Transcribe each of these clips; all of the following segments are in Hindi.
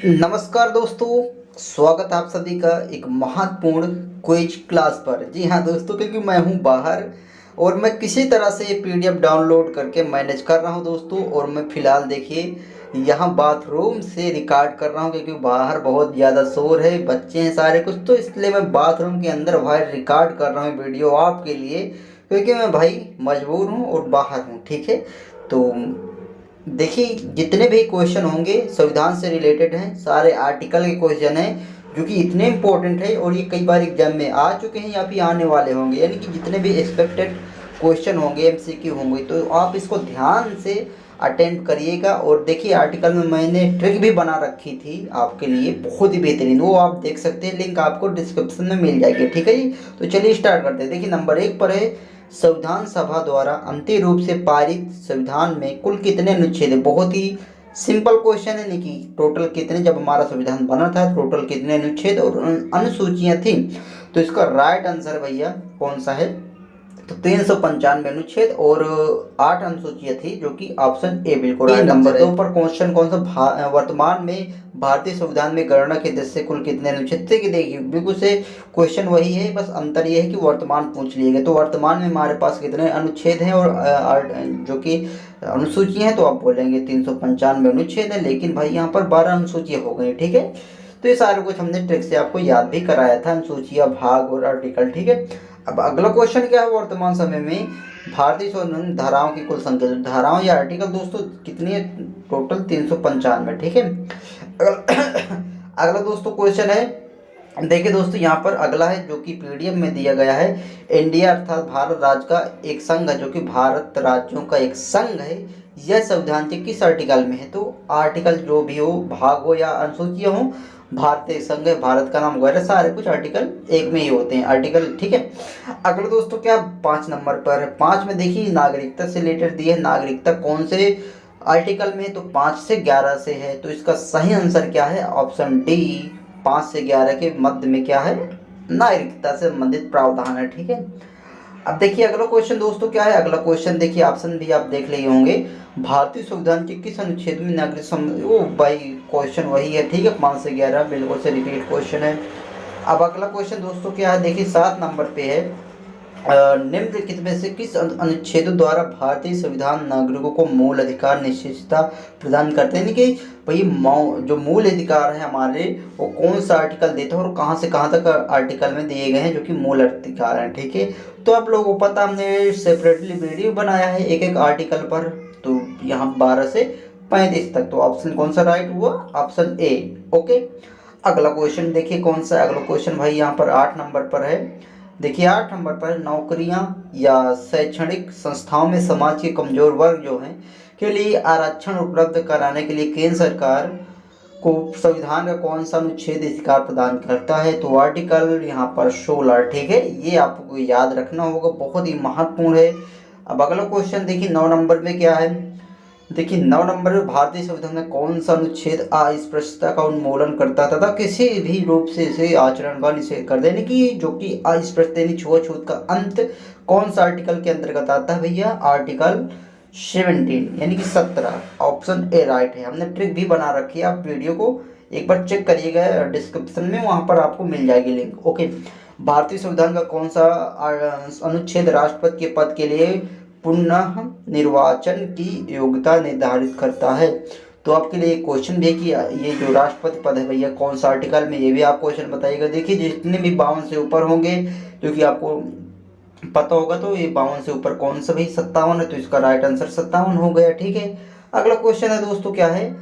नमस्कार दोस्तों, स्वागत है आप सभी का एक महत्वपूर्ण क्विज क्लास पर। जी हाँ दोस्तों, क्योंकि मैं हूँ बाहर और मैं किसी तरह से ये पीडीएफ डाउनलोड करके मैनेज कर रहा हूँ दोस्तों। और मैं फ़िलहाल देखिए यहाँ बाथरूम से रिकॉर्ड कर रहा हूँ, क्योंकि बाहर बहुत ज़्यादा शोर है, बच्चे हैं सारे कुछ, तो इसलिए मैं बाथरूम के अंदर बाहर रिकॉर्ड कर रहा हूँ वीडियो आपके लिए, क्योंकि मैं भाई मजबूर हूँ और बाहर हूँ। ठीक है, तो देखिए जितने भी क्वेश्चन होंगे संविधान से रिलेटेड हैं, सारे आर्टिकल के क्वेश्चन हैं जो कि इतने इम्पोर्टेंट है और ये कई बार एग्जाम में आ चुके हैं या फिर आने वाले होंगे। यानी कि जितने भी एक्सपेक्टेड क्वेश्चन होंगे, एमसीक्यू होंगे, तो आप इसको ध्यान से अटेंड करिएगा। और देखिए आर्टिकल में मैंने ट्रिक भी बना रखी थी आपके लिए, बहुत ही बेहतरीन, वो आप देख सकते हैं, लिंक आपको डिस्क्रिप्शन में मिल जाएगी। ठीक है जी, तो चलिए स्टार्ट करते हैं। देखिए नंबर 1 पर है, संविधान सभा द्वारा अंतिम रूप से पारित संविधान में कुल कितने अनुच्छेद है। बहुत ही सिंपल क्वेश्चन है, नहीं कि टोटल कितने, जब हमारा संविधान बना था टोटल कितने अनुच्छेद और अनुसूचियां थी। तो इसका राइट आंसर भैया कौन सा है, तो 395 अनुच्छेद और 8 अनुसूचियां थी, जो कि ऑप्शन ए बिल्कुल राइट। नंबर 2 पर क्वेश्चन कौन सा, वर्तमान में भारतीय संविधान में गणना के दृष्टि से कुल कितने अनुच्छेद थे। कि देखिए बिल्कुल से क्वेश्चन वही है, बस अंतर ये है कि वर्तमान पूछ लिए गए। तो वर्तमान में हमारे पास कितने अनुच्छेद हैं और जो कि अनुसूचियां हैं, तो आप बोलेंगे 395 अनुच्छेद है, लेकिन भाई यहाँ पर 12 अनुसूचियां हो गई। ठीक है, तो ये सारा कुछ हमने ट्रिक से आपको याद भी कराया था, अनुसूचियां, भाग और आर्टिकल। ठीक है, अब अगला क्वेश्चन क्या है, वर्तमान समय में भारतीय संविधान धाराओं की कुल संख्या। धाराओं या आर्टिकल दोस्तों कितनी है, टोटल 395। ठीक है, अगला दोस्तों क्वेश्चन है, देखिए दोस्तों यहाँ पर अगला है जो कि पीडीएफ में दिया गया है। इंडिया अर्थात भारत राज्य का एक संघ है, जो कि भारत राज्यों का एक संघ है, यह संविधान के किस आर्टिकल में है। तो आर्टिकल जो भी हो, भाग हो या अनुसूचियां हो, भारतीय संघ है, भारत का नाम वगैरह सारे कुछ आर्टिकल एक में ही होते हैं आर्टिकल। ठीक है, अगला दोस्तों क्या 5 नंबर पर, 5 में देखिए नागरिकता से रिलेटेड दी है। नागरिकता कौन से आर्टिकल में, तो 5 से 11 से है। तो इसका सही आंसर क्या है, ऑप्शन डी, 5 से 11 के मध्य में क्या है, नागरिकता से संबंधित प्रावधान है। ठीक है, अब देखिए अगला क्वेश्चन दोस्तों क्या है। अगला क्वेश्चन देखिए, ऑप्शन भी आप देख लिए होंगे, भारतीय संविधान के किस अनुच्छेद में नागरिक वो भाई क्वेश्चन वही है। ठीक है, 5 से 11 बिल्कुल से रिपीट क्वेश्चन है। अब अगला क्वेश्चन दोस्तों क्या है, देखिए 7 नंबर पे है, निम्नलिखित में से किस अनुच्छेदों द्वारा भारतीय संविधान नागरिकों को मूल अधिकार निश्चितता प्रदान करते हैं। यानी कि भाई जो मूल अधिकार है हमारे, वो कौन सा आर्टिकल देता है और कहाँ से कहाँ तक आर्टिकल में दिए गए हैं जो कि मूल अधिकार हैं। ठीक है, तो आप लोगों को पता, हमने सेपरेटली वीडियो बनाया है एक एक आर्टिकल पर, तो यहाँ 12 से 35 तक। तो ऑप्शन कौन सा राइट हुआ, ऑप्शन ए। ओके, अगला क्वेश्चन देखिए कौन सा है। अगला क्वेश्चन भाई यहाँ पर 8 नंबर पर है। देखिए 8 नंबर पर, नौकरियां या शैक्षणिक संस्थाओं में समाज के कमजोर वर्ग जो हैं के लिए आरक्षण उपलब्ध कराने के लिए केंद्र सरकार को संविधान का कौन सा अनुच्छेद अधिकार प्रदान करता है। तो आर्टिकल यहाँ पर 16। ठीक है, ये आपको याद रखना होगा, बहुत ही महत्वपूर्ण है। अब अगला क्वेश्चन देखिए 9 नंबर में क्या है। देखिए 9 नंबर में, भारतीय संविधान में कौन सा अनुच्छेद अस्पृश्यता का उन्मूलन करता तथा किसी भी रूप से इसे आचरण का निषेध कर देने की, जो कि अस्पृश्यता यानी छुआछूत का अंत कौन सा आर्टिकल के अंतर्गत आता है भैया, आर्टिकल 17 यानी कि 17। ऑप्शन ए राइट है। हमने ट्रिक भी बना रखी है, आप वीडियो को एक बार चेक करिएगा डिस्क्रिप्शन में, वहाँ पर आपको मिल जाएगी लिंक। ओके, भारतीय संविधान का कौन सा अनुच्छेद राष्ट्रपति के पद के लिए पुनः निर्वाचन की योग्यता निर्धारित करता है। तो आपके लिए एक क्वेश्चन भी है कि ये जो राष्ट्रपति पद है भैया कौन सा आर्टिकल में, ये भी आप क्वेश्चन बताइएगा। देखिए जितने भी 52 से ऊपर होंगे, जो कि आपको पता होगा, तो ये 52 से ऊपर कौन सा भाई 57 है, तो इसका राइट आंसर 57 हो गया। ठीक है, अगला क्वेश्चन है दोस्तों क्या है,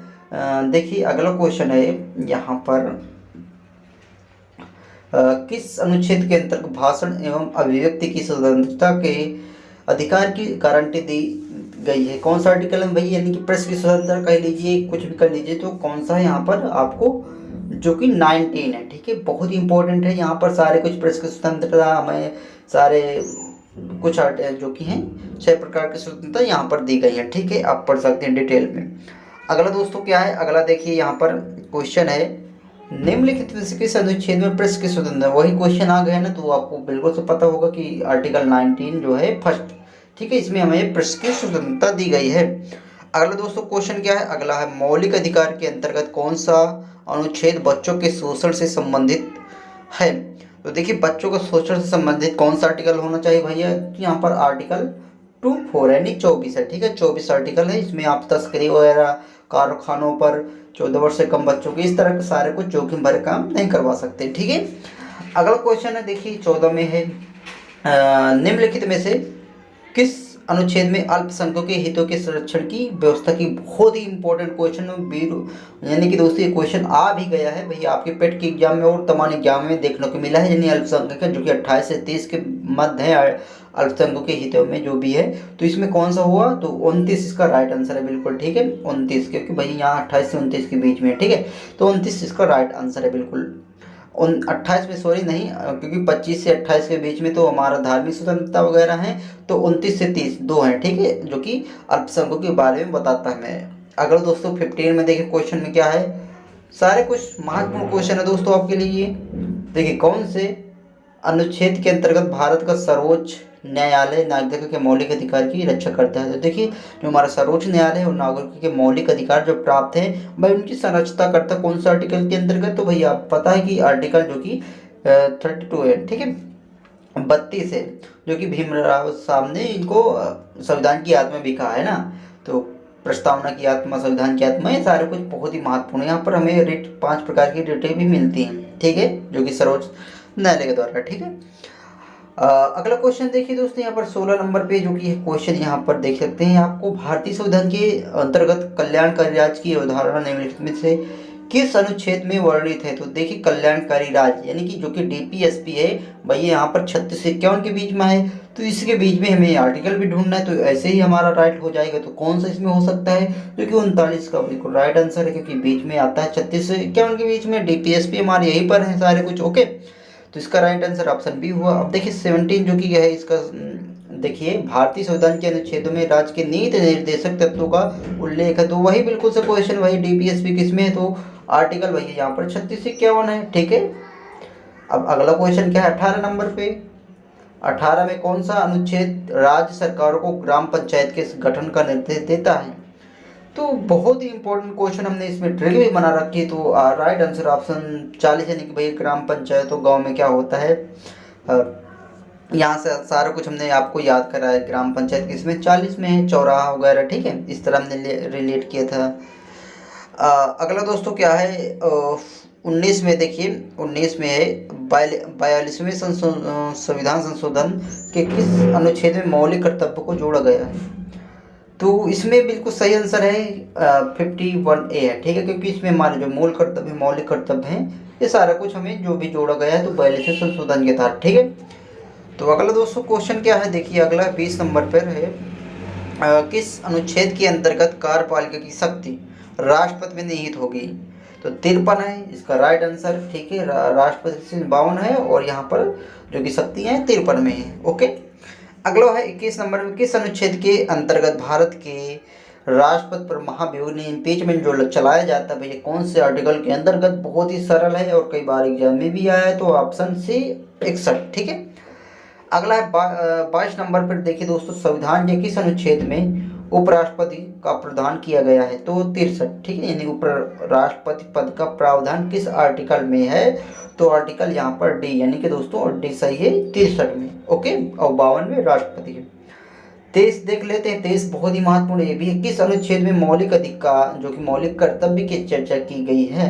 देखिए अगला क्वेश्चन है यहाँ पर, किस अनुच्छेद के अंतर्गत भाषण एवं अभिव्यक्ति की स्वतंत्रता के अधिकार की गारंटी दी गई है। कौन सा आर्टिकल है भाई, यानी कि प्रेस की स्वतंत्रता कह लीजिए, कुछ भी कर लीजिए, तो कौन सा है यहाँ पर आपको, जो कि 19 है। ठीक है, बहुत ही इंपॉर्टेंट है, यहाँ पर सारे कुछ प्रेस की स्वतंत्रता, हमें सारे कुछ जो कि हैं 6 प्रकार की स्वतंत्रता यहाँ पर दी गई है। ठीक है, आप पढ़ सकते हैं डिटेल में। अगला दोस्तों क्या है, अगला देखिए यहाँ पर क्वेश्चन है, निम्नलिखित में से किस अनुच्छेद में प्रेस की स्वतंत्रता, वही क्वेश्चन आ गया ना, तो आपको बिल्कुल से पता होगा कि आर्टिकल 19 जो है फर्स्ट। ठीक है, इसमें हमें प्रेस की स्वतंत्रता दी गई है। अगला दोस्तों क्वेश्चन क्या है, अगला है मौलिक अधिकार के अंतर्गत कौन सा अनुच्छेद बच्चों के शोषण से संबंधित है। तो देखिए बच्चों के शोषण से संबंधित कौन सा आर्टिकल होना चाहिए भैया, यहाँ पर आर्टिकल 24 यानी 24 है, ठीक है 24 आर्टिकल है। इसमें आप तस्करी वगैरह, कारखानों पर 14 वर्ष से कम बच्चों के इस तरह के सारे कुछ जोखिम भरे काम नहीं करवा सकते, ठीक है। अगला क्वेश्चन है देखिए 14 में है, निम्नलिखित में से किस अनुच्छेद में अल्पसंख्यकों के हितों के संरक्षण की व्यवस्था की। बहुत ही इंपॉर्टेंट क्वेश्चन यानी कि दोस्तों ये क्वेश्चन आ भी गया है भैया आपके पेट के एग्जाम में और तमाम एग्जाम में देखने को मिला है। यानी अल्पसंख्यक जो कि 28 से 30 के मध्य है, अल्पसंख्यकों के हितों में जो भी है, तो इसमें कौन सा हुआ, तो 29 इसका राइट आंसर है, बिल्कुल ठीक है 29, क्योंकि भाई यहाँ 28 से 29 के बीच में है, ठीक है। तो 29 इसका राइट आंसर है बिल्कुल। 28 में सॉरी नहीं, क्योंकि 25 से 28 के बीच में तो हमारा धार्मिक स्वतंत्रता वगैरह है, तो 29 से 30 दो हैं, ठीक है, जो कि अल्पसंख्यकों के बारे में बताता है। मैं अगर दोस्तों 15 में देखिए क्वेश्चन में क्या है, सारे कुछ महत्वपूर्ण क्वेश्चन है दोस्तों आपके लिए। देखिए कौन से अनुच्छेद के अंतर्गत भारत का सर्वोच्च न्यायालय नागरिकों के मौलिक अधिकार की रक्षा करता है। तो देखिए जो हमारा सर्वोच्च न्यायालय है और नागरिकों के मौलिक अधिकार जो प्राप्त है भाई उनकी संरक्षता करता है कौन सा आर्टिकल के अंतर्गत, तो भैया आप पता है कि आर्टिकल जो कि 32 है, ठीक है 32 है, जो कि भीमराव साहब ने इनको संविधान की आत्मा भी कहा है ना। तो प्रस्तावना की आत्मा, संविधान की आत्मा, ये सारे कुछ बहुत ही महत्वपूर्ण है। यहाँ पर हमें रिट 5 प्रकार की रिटें भी मिलती हैं, ठीक है, जो कि सर्वोच्च न्यायालय के द्वारा, ठीक है। अगला क्वेश्चन देखिए दोस्तों यहाँ पर 16 नंबर पे, जो कि क्वेश्चन यहाँ पर देख सकते हैं आपको, भारतीय संविधान के अंतर्गत कल्याणकारी राज्य की अवधारणा निम्नलिखित में से किस अनुच्छेद में वर्णित है। तो देखिए कल्याणकारी राज्य यानी कि जो कि डीपीएसपी है भाई यहाँ पर 36 से 51 के बीच में है, तो इसके बीच में हमें आर्टिकल भी ढूंढना है, तो ऐसे ही हमारा राइट हो जाएगा। तो कौन सा इसमें हो सकता है, जो कि 39 का बिल्कुल राइट आंसर है, क्योंकि बीच में आता है 36 से 51 के बीच में, डीपीएसपी हमारे यहीं पर है सारे कुछ, ओके। तो इसका राइट आंसर ऑप्शन बी हुआ। अब देखिए 17 जो कि है इसका, देखिए भारतीय संविधान के अनुच्छेदों में राज्य के नीति निर्देशक तत्वों का उल्लेख है, तो वही बिल्कुल से क्वेश्चन वही डीपीएसपी किसमें है, तो आर्टिकल वही यहाँ पर 36 से 51 है, ठीक है। अब अगला क्वेश्चन क्या है 18 नंबर पे, 18 में कौन सा अनुच्छेद राज्य सरकारों को ग्राम पंचायत के गठन का निर्देश देता है। तो बहुत ही इंपॉर्टेंट क्वेश्चन हमने इसमें ट्रिक भी बना रखी है, तो राइट आंसर ऑप्शन 40 यानी कि भाई ग्राम पंचायत और गांव में क्या होता है, यहाँ से सारा कुछ हमने आपको याद करा है। ग्राम पंचायत किसमें 40 में है, चौराहा वगैरह, ठीक है, इस तरह हमने रिलेट किया था। अगला दोस्तों क्या है 19 में, देखिए 19 में है 42वें संविधान संशोधन के किस अनुच्छेद में मौलिक कर्तव्य को जोड़ा गया है। तो इसमें बिल्कुल सही आंसर है 51A है, ठीक है, क्योंकि इसमें हमारे जो मूल कर्तव्य मौलिक कर्तव्य हैं ये सारा कुछ हमें जो भी जोड़ा गया है, तो 42वें संशोधन के तहत, ठीक है। तो अगला दोस्तों क्वेश्चन क्या है, देखिए अगला 20 नंबर पर है, किस अनुच्छेद के अंतर्गत कार्यपालिका की शक्ति राष्ट्रपति में निहित होगी। तो 53 है इसका राइट आंसर, ठीक है, राष्ट्रपति से 52 है और यहाँ पर जो कि शक्ति है 53 में है, ओके। अगला है 21 नंबर में, किस अनुच्छेद के अंतर्गत भारत के राष्ट्रपति पर महाभियोग इम्पीचमेंट जो चलाया जाता है भैया कौन से आर्टिकल के अंतर्गत। बहुत ही सरल है और कई बार एग्जाम में भी आया है, तो ऑप्शन सी 61, ठीक है। अगला है 22 नंबर पर, देखिए दोस्तों संविधान के किस अनुच्छेद में उपराष्ट्रपति का प्रावधान किया गया है। तो 63, ठीक है, यानी उपराष्ट्रपति पद का प्रावधान किस आर्टिकल में है, तो आर्टिकल यहाँ पर डी, यानी कि दोस्तों डी सही है 63 में, ओके, और 52 में राष्ट्रपति है। 23 देख लेते हैं, 23 बहुत ही महत्वपूर्ण ये भी है, किस अनुच्छेद में मौलिक अधिकार जो कि मौलिक कर्तव्य की चर्चा की गई है।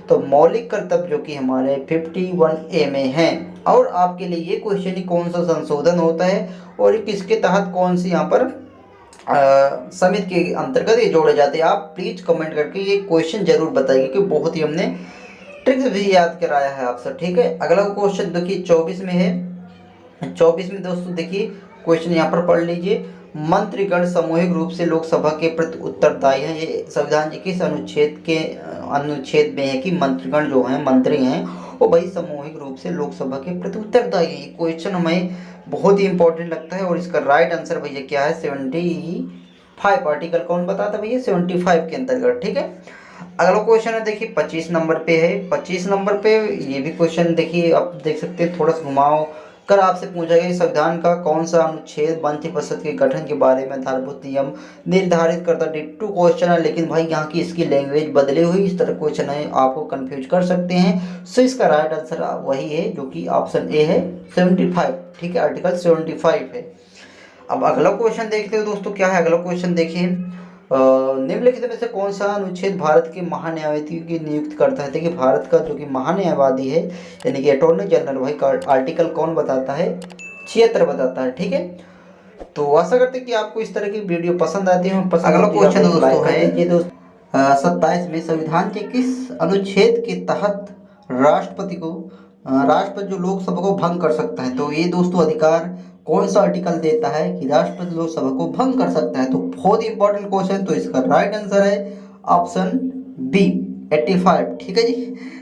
तो मौलिक कर्तव्य जो कि हमारे 51A में है, और आपके लिए ये क्वेश्चन ही कौन सा संशोधन होता है और किसके तहत कौन सी यहाँ पर समिति के अंतर्गत ये जोड़े जाते हैं। आप प्लीज कमेंट करके ये क्वेश्चन जरूर बताइए कि बहुत ही हमने ट्रिक्स भी याद कराया है आपसे, ठीक है। अगला क्वेश्चन देखिए 24 में है, 24 में दोस्तों देखिए क्वेश्चन यहाँ पर पढ़ लीजिए, मंत्रीगण सामूहिक रूप से लोकसभा के प्रति उत्तरदायी हैं। ये संविधान के किस अनुच्छेद में है कि मंत्रीगण जो हैं मंत्री हैं वो भाई सामूहिक रूप से लोकसभा के प्रति उत्तरदायी है। ये क्वेश्चन हमें बहुत ही इंपॉर्टेंट लगता है और इसका राइट आंसर भैया क्या है 75, आर्टिकल कौन बताता है भैया 75 के अंतर्गत, ठीक है। अगला क्वेश्चन है देखिए 25 नंबर पे है, 25 नंबर पे ये भी क्वेश्चन देखिए आप देख सकते हैं, थोड़ा सा घुमाव कर आपसे पूछा गया कि संविधान का कौन सा अनुच्छेद मंत्रिपरिषद के गठन के बारे में आधारभूत नियम निर्धारित करता है। डिट्टू क्वेश्चन है, लेकिन भाई यहाँ की इसकी लैंग्वेज बदली हुई इस तरह क्वेश्चन है, आपको कंफ्यूज कर सकते हैं। सो इसका राइट आंसर वही है जो कि ऑप्शन ए है 75। ठीक है, आर्टिकल 75 है। अब अगला क्वेश्चन देखते हो दोस्तों, क्या है अगला क्वेश्चन देखिए। निम्नलिखित में से कौन सा अनुच्छेद भारत के महान्यायवादी की नियुक्त करता है। देखिए भारत का जो कि महान्यायवादी है यानी कि अटॉर्नी जनरल, भाई आर्टिकल कौन बताता है, 76 बताता है। ठीक है, तो आशा करते हैं कि आपको इस तरह की वीडियो पसंद आती है। अगला क्वेश्चन दोस्तों है ये दोस्तों 27 में संविधान के किस अनुच्छेद के तहत राष्ट्रपति जो लोकसभा को भंग कर सकता है। तो ये दोस्तों अधिकार कौन सा आर्टिकल देता है कि राष्ट्रपति लोकसभा को भंग कर सकता है। तो बहुत ही इंपॉर्टेंट क्वेश्चन, तो इसका राइट आंसर है ऑप्शन बी 85। ठीक है जी।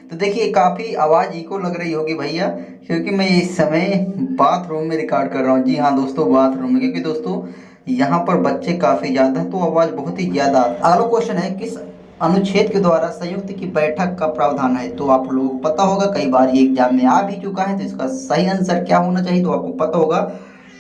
तो देखिए काफ़ी आवाज़ इको लग रही होगी भैया, क्योंकि मैं इस समय बाथरूम में रिकॉर्ड कर रहा हूँ। जी हाँ दोस्तों, बाथरूम में, क्योंकि दोस्तों यहाँ पर बच्चे काफ़ी ज़्यादा हैं तो आवाज़ बहुत ही ज़्यादा। अगला क्वेश्चन है किस अनुच्छेद के द्वारा संयुक्त की बैठक का प्रावधान है। तो आप लोगों को पता होगा, कई बार ये एग्जाम में आ भी चुका है। तो इसका सही आंसर क्या होना चाहिए, तो आपको पता होगा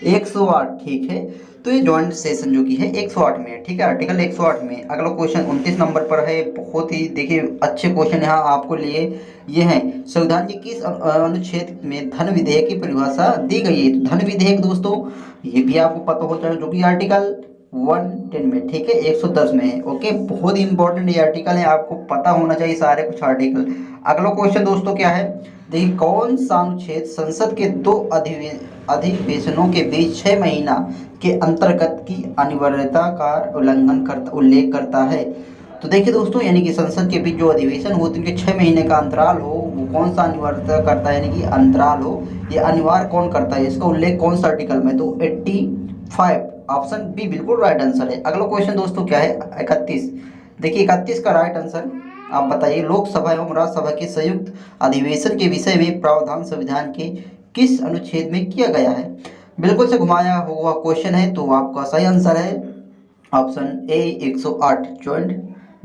108। ठीक है, तो ये जॉइंट सेशन जो कि है 108 में है। ठीक है, आर्टिकल 108 में। अगला क्वेश्चन 29 नंबर पर है, बहुत ही देखिए अच्छे क्वेश्चन यहाँ आपको लिए ये हैं। संविधान के किस अनुच्छेद में धन विधेयक की परिभाषा दी गई है। तो धन विधेयक दोस्तों ये भी आपको पता होता है, जो कि आर्टिकल 110 में, ठीक है, 110 में है। ओके, बहुत ही इंपॉर्टेंट ये आर्टिकल है, आपको पता होना चाहिए सारे कुछ आर्टिकल। अगला क्वेश्चन दोस्तों क्या है, देखिए कौन सा अनुच्छेद संसद के दो अधिवेशनों के बीच 6 महीना के अंतर्गत की अनिवार्यता का उल्लेख करता है। तो देखिए दोस्तों, यानी कि संसद के बीच जो अधिवेशन होते हैं उनके 6 महीने का अंतराल हो, वो कौन सा अनिवार्यता करता है, यानी कि अंतराल हो, ये अनिवार्य कौन करता है, इसका उल्लेख कौन सा आर्टिकल में। तो 85, ऑप्शन बी बिल्कुल राइट आंसर है। अगला क्वेश्चन दोस्तों क्या है 31। देखिए 31 का राइट आंसर आप बताइए, लोकसभा एवं राज्यसभा के संयुक्त अधिवेशन के विषय में प्रावधान संविधान के किस अनुच्छेद में किया गया है। बिल्कुल से घुमाया हुआ क्वेश्चन है, तो आपका सही आंसर है ऑप्शन ए 108 जॉइंट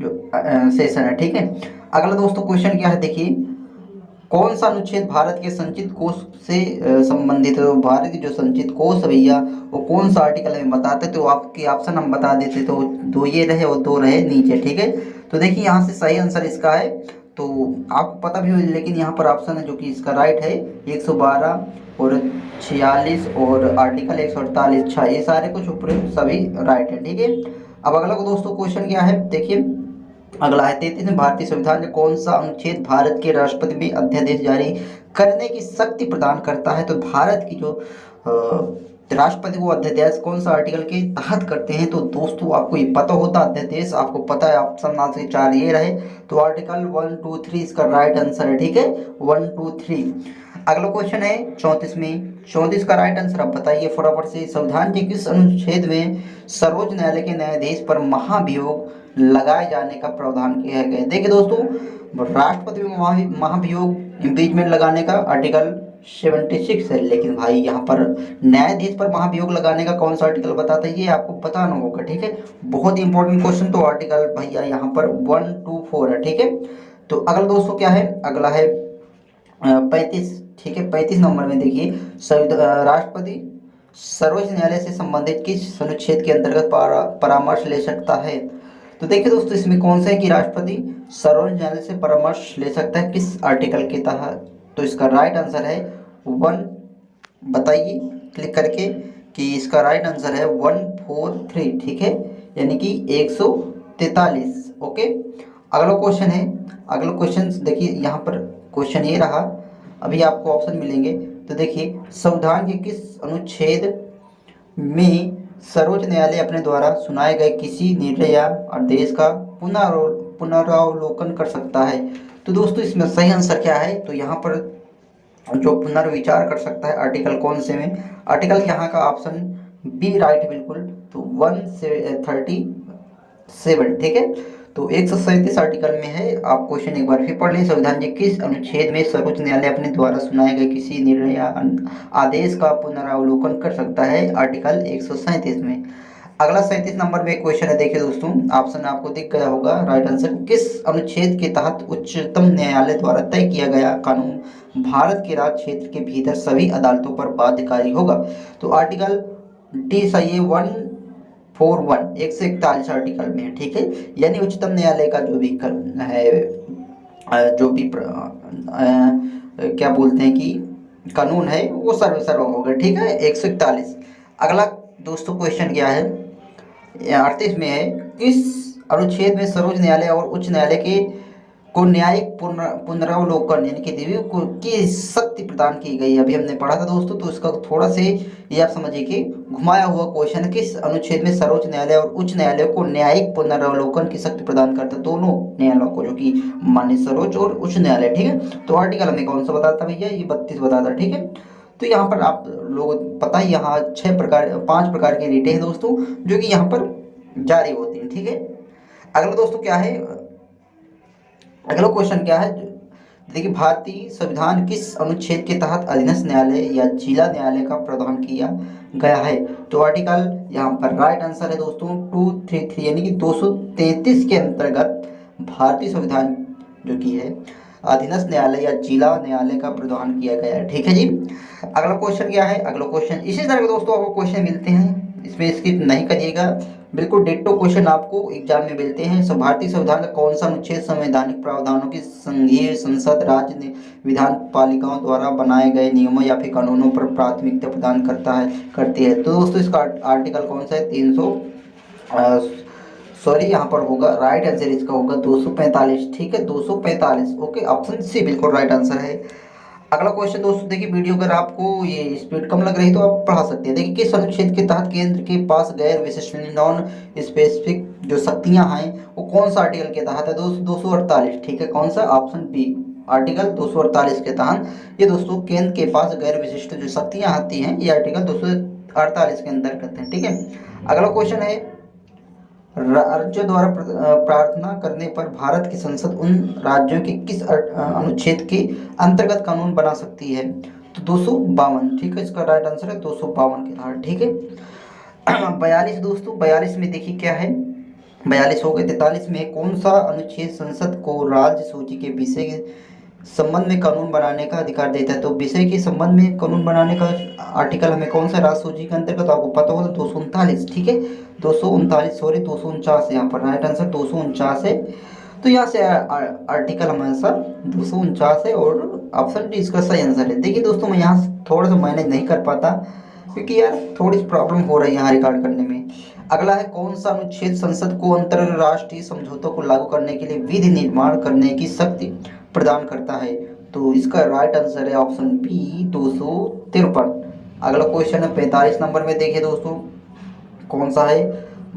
जो सेशन है। ठीक है, अगला दोस्तों क्वेश्चन क्या है, देखिए कौन सा अनुच्छेद भारत के संचित कोष से संबंधित है। भारत की जो संचित कोष है भैया, वो कौन सा आर्टिकल में बताते, तो आपके ऑप्शन हम बता देते, तो 2 ये रहे और 2 रहे नीचे। ठीक है, तो देखिए यहाँ से सही आंसर इसका है, तो आपको पता भी हो, लेकिन यहाँ पर ऑप्शन है जो कि इसका राइट है 112 और 46 और आर्टिकल 148 6, ये सारे कुछ ऊपर सभी राइट है। ठीक है, अब अगला को दोस्तों क्वेश्चन क्या है, देखिए अगला है 33 में भारतीय संविधान में कौन सा अनुच्छेद भारत के राष्ट्रपति में अध्यादेश जारी करने की शक्ति प्रदान करता है। तो भारत की जो राष्ट्रपति वो अध्यादेश कौन सा आर्टिकल के तहत करते हैं। तो दोस्तों आपको ये पता होता अध्यादेश, आपको पता है ऑप्शन ना से 4 ये रहे, तो आर्टिकल 1 2 3 इसका राइट आंसर है। ठीक है, 1 2 3। अगला क्वेश्चन है 34 में, 34 का राइट आंसर आप बताइए फटाफट से। संविधान के किस अनुच्छेद में सर्वोच्च न्यायालय के न्यायाधीश पर महाभियोग लगाए जाने का प्रावधान किया गया। देखिए दोस्तों, राष्ट्रपति में महाभियोग इम्पीचमेंट लगाने का आर्टिकल 76 है, लेकिन भाई यहाँ पर न्यायाधीश पर महाभियोग लगाने का कौन सा आर्टिकल बताता है, ये आपको बताना होगा। ठीक है, बहुत ही इंपॉर्टेंट क्वेश्चन, तो आर्टिकल भैया यहाँ पर 1 2 4 है। ठीक है, तो अगला दोस्तों क्या है, अगला है 35। ठीक है, 35 नंबर में देखिए राष्ट्रपति सर्वोच्च न्यायालय से संबंधित किस अनुच्छेद के अंतर्गत परामर्श ले सकता है। तो देखिए दोस्तों, इसमें कौन सा है कि राष्ट्रपति सर्वोच्च न्यायालय से परामर्श ले सकता है, किस आर्टिकल के तहत। तो इसका राइट आंसर है 1, बताइए क्लिक करके कि इसका राइट आंसर है 143। ठीक है, यानी कि 143। ओके, अगला क्वेश्चन है, अगला क्वेश्चन देखिए यहाँ पर क्वेश्चन ये रहा, अभी आपको ऑप्शन मिलेंगे। तो देखिए संविधान के किस अनुच्छेद में सर्वोच्च न्यायालय अपने द्वारा सुनाए गए किसी निर्णय या आदेश का पुनरावलोकन कर सकता है। तो दोस्तों इसमें सही आंसर क्या है, तो यहाँ पर जो पुनर्विचार कर सकता है आर्टिकल कौन से में, आर्टिकल यहाँ का ऑप्शन बी राइट बिल्कुल, तो 137। ठीक है, तो 137 आर्टिकल में है। आप क्वेश्चन एक बार फिर पढ़ लें, संविधान के किस अनुच्छेद में सर्वोच्च न्यायालय अपने द्वारा सुनाए गए किसी निर्णय या आदेश का पुनरावलोकन कर सकता है, आर्टिकल 137 में। अगला 37 नंबर में क्वेश्चन है, देखिए दोस्तों ऑप्शन आपको दिख गया होगा राइट आंसर। किस अनुच्छेद के तहत उच्चतम न्यायालय द्वारा तय किया गया कानून भारत के राज्य क्षेत्र के भीतर सभी अदालतों पर बाध्यकारी होगा? तो आर्टिकल डी सही है 141 141 आर्टिकल में है, ठीक है। यानी उच्चतम न्यायालय का जो भी है जो भी क्या बोलते हैं कि कानून है वो सर्व होगा, ठीक है 141। अगला दोस्तों क्वेश्चन क्या है 38 में है, किस अनुच्छेद में सर्वोच्च न्यायालय और उच्च न्यायालय के को न्यायिक पुनरावलोकन यानी कि रिव्यू की शक्ति प्रदान की गई? अभी हमने पढ़ा था दोस्तों, तो इसका थोड़ा से ये आप समझिए कि घुमाया हुआ क्वेश्चन है। किस अनुच्छेद में सर्वोच्च न्यायालय और उच्च न्यायालय को न्यायिक पुनरावलोकन की शक्ति प्रदान करता है? दोनों न्यायालयों को, जो कि माननीय सर्वोच्च और उच्च न्यायालय, ठीक है। तो आर्टिकल हमें कौन सा बताता भैया? ये 32 बताता, ठीक है। तो यहाँ पर आप लोग पता है यहाँ 5 प्रकार की रीटें हैं दोस्तों, जो कि यहाँ पर जारी होती हैं, ठीक है। अगला दोस्तों क्या है, अगला क्वेश्चन क्या है, देखिए भारतीय संविधान किस अनुच्छेद के तहत अधीनस्थ न्यायालय या जिला न्यायालय का प्रावधान किया गया है? तो आर्टिकल यहाँ पर राइट आंसर है दोस्तों 233 यानी कि 233 के अंतर्गत भारतीय संविधान जो कि है अधीनस्थ न्यायालय या जिला न्यायालय का प्रावधान किया गया है, ठीक है जी। अगला क्वेश्चन क्या है, अगला क्वेश्चन इसी तरह के दोस्तों आपको क्वेश्चन मिलते हैं, इसमें स्किप नहीं करिएगा, बिल्कुल डिट्टो क्वेश्चन आपको एग्जाम में मिलते हैं। सब भारतीय संविधान का कौन सा अनुच्छेद संवैधानिक प्रावधानों की संघीय संसद राज्य विधान पालिकाओं द्वारा बनाए गए नियमों या फिर कानूनों पर प्राथमिकता प्रदान करती है? तो दोस्तों इसका आर्टिकल कौन सा है 300 सॉरी यहाँ पर होगा राइट आंसर इसका होगा 245, ठीक है 245, ओके ऑप्शन सी बिल्कुल राइट आंसर है। अगला क्वेश्चन दोस्तों देखिए, वीडियो अगर आपको ये स्पीड कम लग रही तो आप पढ़ा सकते हैं। देखिए किस अनुच्छेद के तहत केंद्र के पास गैर विशिष्ट नॉन स्पेसिफिक जो शक्तियां हैं वो कौन सा आर्टिकल के तहत है? दोस्तों 248, ठीक है कौन सा? ऑप्शन बी आर्टिकल 248 के तहत ये दोस्तों केंद्र के पास गैर विशिष्ट जो शक्तियां आती हैं ये आर्टिकल 248 के अंतर्गत है, ठीक है। अगला क्वेश्चन है, राज्यों द्वारा प्रार्थना करने पर भारत की संसद उन राज्यों के किस अनुच्छेद के अंतर्गत कानून बना सकती है? तो 252, ठीक है इसका राइट आंसर है 252 के तहत, ठीक है। 42 दोस्तों 42 में देखिए क्या है, 42 हो गए। 43 में कौन सा अनुच्छेद संसद को राज्य सूची के विषय के संबंध में कानून बनाने का अधिकार देता है? तो विषय के संबंध में कानून बनाने का आर्टिकल हमें कौन सा राज्य सूची के अंतर्गत आपको पता होगा 239, ठीक है 239 सॉरी 249 यहाँ पर राइट आंसर 249 है। तो यहाँ से आर्टिकल हमारा 249 है और ऑप्शन डी इसका सही आंसर है। देखिए दोस्तों मैं यहाँ थोड़ा सा मैनेज नहीं कर पाता क्योंकि यार थोड़ी सी प्रॉब्लम हो रही है यहाँ रिकॉर्ड करने में। अगला है, कौन सा अनुच्छेद संसद को अंतरराष्ट्रीय समझौतों को लागू करने के लिए विधि निर्माण करने की शक्ति प्रदान करता है? तो इसका राइट आंसर है ऑप्शन बी 253। अगला क्वेश्चन है 45 नंबर में, देखिए दोस्तों कौन सा है,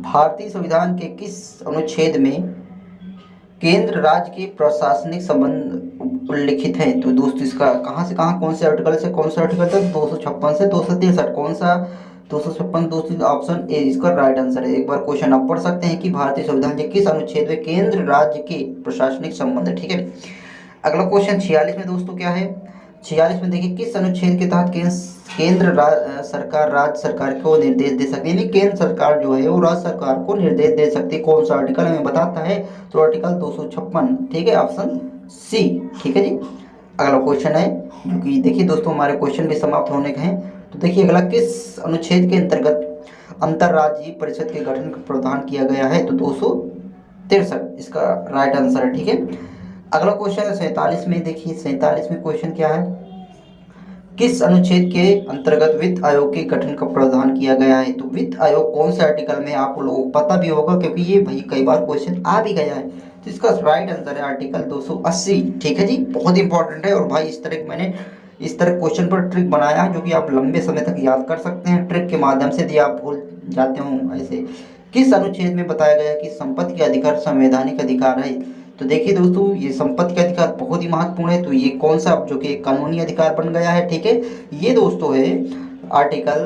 भारतीय संविधान के किस अनुच्छेद में केंद्र राज्य के प्रशासनिक संबंध उल्लिखित हैं? तो दोस्तों इसका कहाँ से कहाँ कौन से आर्टिकल से कौन सा आर्टिकल तक 256 से 263, कौन सा 256 दोस्तों ऑप्शन ए इसका राइट आंसर है। एक बार क्वेश्चन आप पढ़ सकते हैं कि भारतीय संविधान के किस अनुच्छेद में केंद्र राज्य के प्रशासनिक संबंध है, ठीक है। अगला क्वेश्चन 46 में दोस्तों क्या है, 46 में देखिए किस अनुच्छेद के तहत केंद्र सरकार राज्य सरकार को निर्देश दे सकती है? यानी केंद्र सरकार जो है वो राज्य सरकार को निर्देश दे सकती है, कौन सा आर्टिकल हमें बताता है? तो आर्टिकल 256, ठीक है ऑप्शन सी, ठीक है जी। अगला क्वेश्चन है जो कि देखिए दोस्तों हमारे क्वेश्चन भी समाप्त होने के हैं। तो देखिए अगला, किस अनुच्छेद के अंतर्गत अंतर्राज्यीय परिषद के गठन का प्रावधान किया गया है? तो 263 इसका राइट आंसर है, ठीक है। अगला क्वेश्चन है 47 में, देखिए 47 में क्वेश्चन क्या है, किस अनुच्छेद के अंतर्गत वित्त आयोग के गठन का प्रावधान किया गया है? तो वित्त आयोग कौन से आर्टिकल में आप लोगों को पता भी होगा क्योंकि ये भाई कई बार क्वेश्चन आ भी गया है। तो इसका राइट आंसर है आर्टिकल 280, ठीक है जी, बहुत इंपॉर्टेंट है। और भाई मैंने इस तरह क्वेश्चन पर ट्रिक बनाया जो कि आप लंबे समय तक याद कर सकते हैं ट्रिक के माध्यम से, यदि आप भूल जाते हो ऐसे। किस अनुच्छेद में बताया गया कि संपत्ति के अधिकार संवैधानिक अधिकार है? तो देखिए दोस्तों ये संपत्ति का अधिकार बहुत ही महत्वपूर्ण है, तो ये कौन सा जो कि कानूनी अधिकार बन गया है, ठीक है। ये दोस्तों है आर्टिकल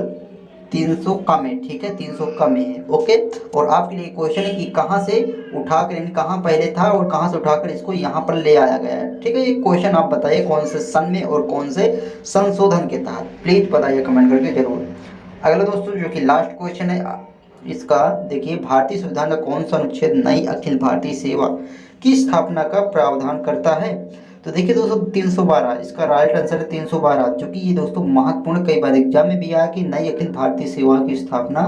300 का में, ठीक है 300 का में है, ओके। और आपके लिए क्वेश्चन है कि कहाँ से उठाकर यानी कहाँ पहले था और कहाँ से उठाकर इसको यहाँ पर ले आया गया है, ठीक है। ये क्वेश्चन आप बताइए कौन से सन में और कौन से संशोधन के तहत, प्लीज बताइए कमेंट करके जरूर। अगला दोस्तों जो कि लास्ट क्वेश्चन है इसका देखिए, भारतीय संविधान का कौन सा अनुच्छेद नई अखिल भारतीय सेवा की स्थापना का प्रावधान करता है? तो देखिए दोस्तों 312, इसका राइट आंसर है 312, क्योंकि ये दोस्तों महत्वपूर्ण, कई बार एग्जाम में भी आया कि नई अखिल भारतीय सेवा की स्थापना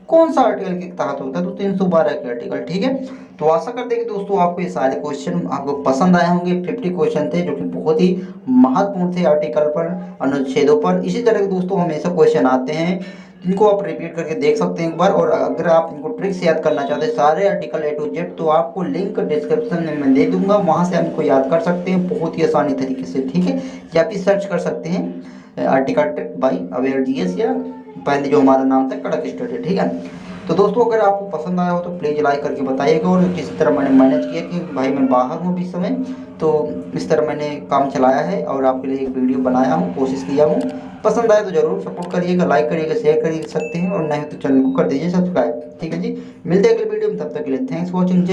कौन सा आर्टिकल के तहत होता है, तो 312 के आर्टिकल। ठीक है, तो आशा करते हैं कि दोस्तों आपको ये सारे क्वेश्चन आपको पसंद आए होंगे। 50 क्वेश्चन थे जो कि बहुत ही महत्वपूर्ण थे आर्टिकल पर, अनुच्छेदों पर। इसी तरह के दोस्तों हमेशा क्वेश्चन आते हैं जिनको आप रिपीट करके देख सकते हैं एक बार। और अगर आप इनको ट्रिक से याद करना चाहते हैं सारे आर्टिकल A to Z, तो आपको लिंक डिस्क्रिप्शन में मैं दे दूंगा, वहां से आप इनको याद कर सकते हैं बहुत ही आसानी तरीके से। ठीक है, या फिर सर्च कर सकते हैं article trick by aware GS, या पहले जो हमारा नाम था कड़क स्टडी। ठीक है, तो दोस्तों अगर आपको पसंद आया हो तो प्लीज़ लाइक करके बताइएगा। और किस तरह मैंने मैनेज किया कि भाई मैं बाहर हूँ इस समय, तो इस तरह मैंने काम चलाया है और आपके लिए एक वीडियो बनाया हूँ, कोशिश किया हूँ। पसंद आए तो ज़रूर सपोर्ट करिएगा, लाइक करिएगा, शेयर कर सकते हैं, और नहीं तो चैनल को कर दीजिए सब्सक्राइब। ठीक है जी, मिलते हैं अगले वीडियो में, तब तक के लिए थैंक्स फॉर वॉचिंग।